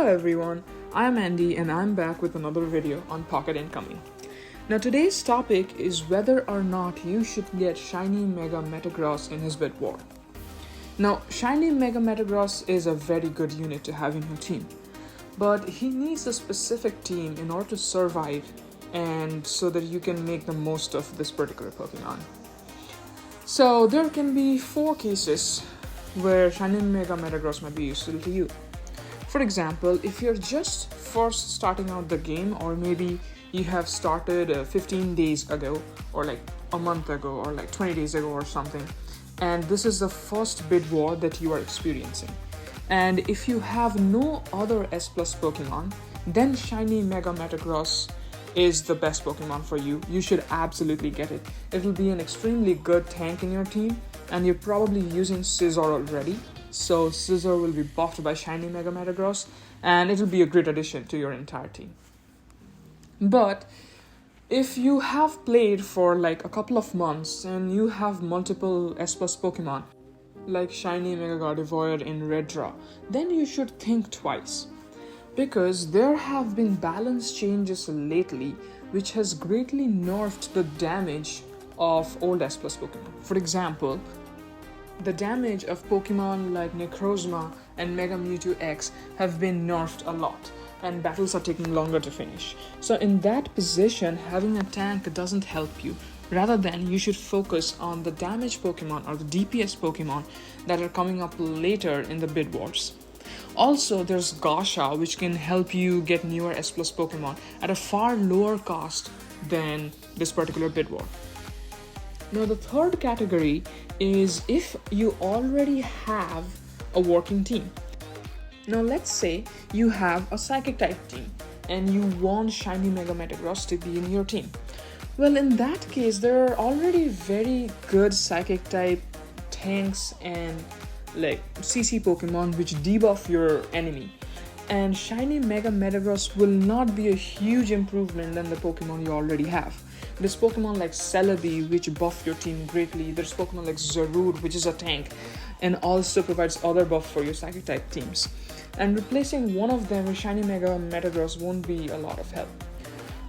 Hello everyone, I'm Andy and I'm back with another video on Pocket Incoming. Now today's topic is whether or not you should get Shiny Mega Metagross in his bid war. Now Shiny Mega Metagross is a very good unit to have in your team, but he needs a specific team in order to survive and so that you can make the most of this particular Pokemon. So there can be 4 cases where Shiny Mega Metagross might be useful to you. For example, if you're just first starting out the game, or maybe you have started 15 days ago, or like a month ago, or like 20 days ago or something, and this is the first bid war that you are experiencing. And if you have no other S Plus Pokemon, then Shiny Mega Metagross is the best Pokemon for you. You should absolutely get it. It will be an extremely good tank in your team, and you're probably using Scizor already. So Scizor will be buffed by Shiny Mega Metagross, and it will be a great addition to your entire team. But if you have played for like a couple of months and you have multiple S Plus Pokemon, like Shiny Mega Gardevoir in Red Draw, then you should think twice. Because there have been balance changes lately which has greatly nerfed the damage of old S Plus Pokemon. For example, the damage of Pokemon like Necrozma and Mega Mewtwo X have been nerfed a lot, and battles are taking longer to finish. So in that position, having a tank doesn't help you. Rather than, you should focus on the damage Pokemon or the DPS Pokemon that are coming up later in the bid wars. Also, there's Gasha, which can help you get newer S Plus Pokemon at a far lower cost than this particular bid war. Now the third category is if you already have a working team. Now let's say you have a Psychic type team and you want Shiny Mega Metagross to be in your team. Well, in that case, there are already very good Psychic type tanks and like CC Pokemon which debuff your enemy. And Shiny Mega Metagross will not be a huge improvement than the Pokemon you already have. There's Pokemon like Celebi which buff your team greatly. There's Pokemon like Zarude which is a tank and also provides other buff for your Psychic type teams. And replacing one of them with Shiny Mega Metagross won't be a lot of help.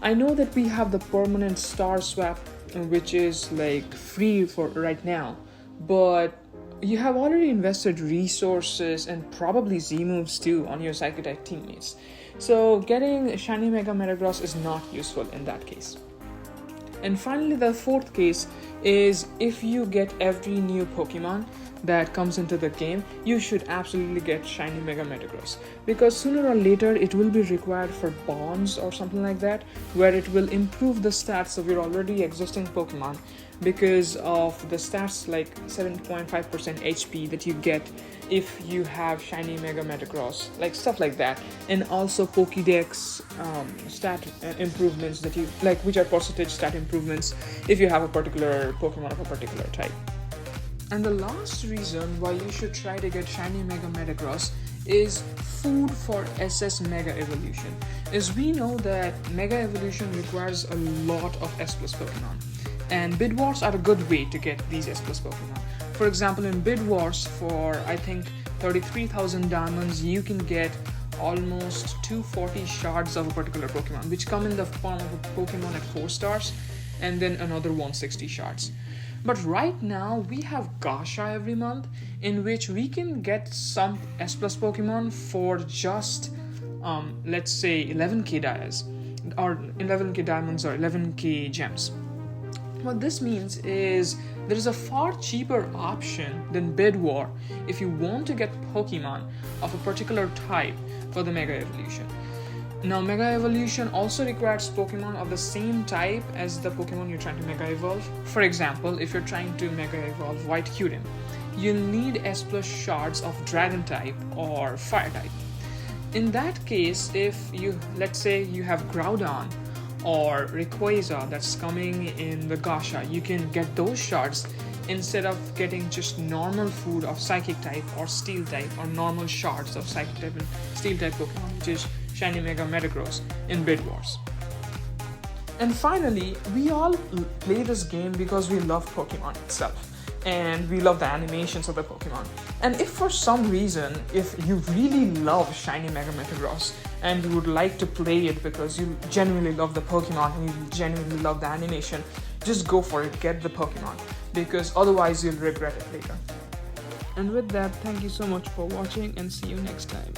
I know that we have the permanent star swap which is like free for right now, but you have already invested resources and probably Z-moves too on your Psychic type teammates. So getting Shiny Mega Metagross is not useful in that case. And finally, the fourth case is if you get every new Pokemon that comes into the game, you should absolutely get Shiny Mega Metagross, because sooner or later it will be required for bonds or something like that, where it will improve the stats of your already existing Pokemon because of the stats like 7.5% HP that you get if you have Shiny Mega Metagross, like stuff like that, and also Pokédex stat improvements that you like, which are percentage stat improvements if you have a particular Pokemon of a particular type. And the last reason why you should try to get Shiny Mega Metagross is food for SS Mega Evolution. As we know that Mega Evolution requires a lot of S Plus Pokemon, and bid wars are a good way to get these S Plus Pokemon. For example, in bid wars for I think 33,000 diamonds, you can get almost 240 shards of a particular Pokemon, which come in the form of a Pokemon at 4 stars and then another 160 shards. But right now we have Gasha every month, in which we can get some S Plus Pokemon for just let's say 11k dias, or 11k diamonds, or 11k gems. What this means is there is a far cheaper option than bid war if you want to get Pokemon of a particular type for the Mega Evolution. Now, Mega Evolution also requires Pokemon of the same type as the Pokemon you're trying to Mega Evolve. For example, if you're trying to Mega Evolve White Kyurem, you'll need S Plus shards of Dragon type or Fire type. In that case, if you, let's say you have Groudon or Rayquaza that's coming in the Gasha, you can get those shards instead of getting just normal food of Psychic type or Steel type, or normal shards of Psychic type and Steel type Pokemon, which is Shiny Mega Metagross in bid wars. And finally, we all play this game because we love Pokemon itself. and we love the animations of the Pokemon. And if for some reason, if you really love Shiny Mega Metagross and you would like to play it because you genuinely love the Pokemon and you genuinely love the animation, just go for it, get the Pokemon, because otherwise you'll regret it later. And with that, thank you so much for watching and see you next time.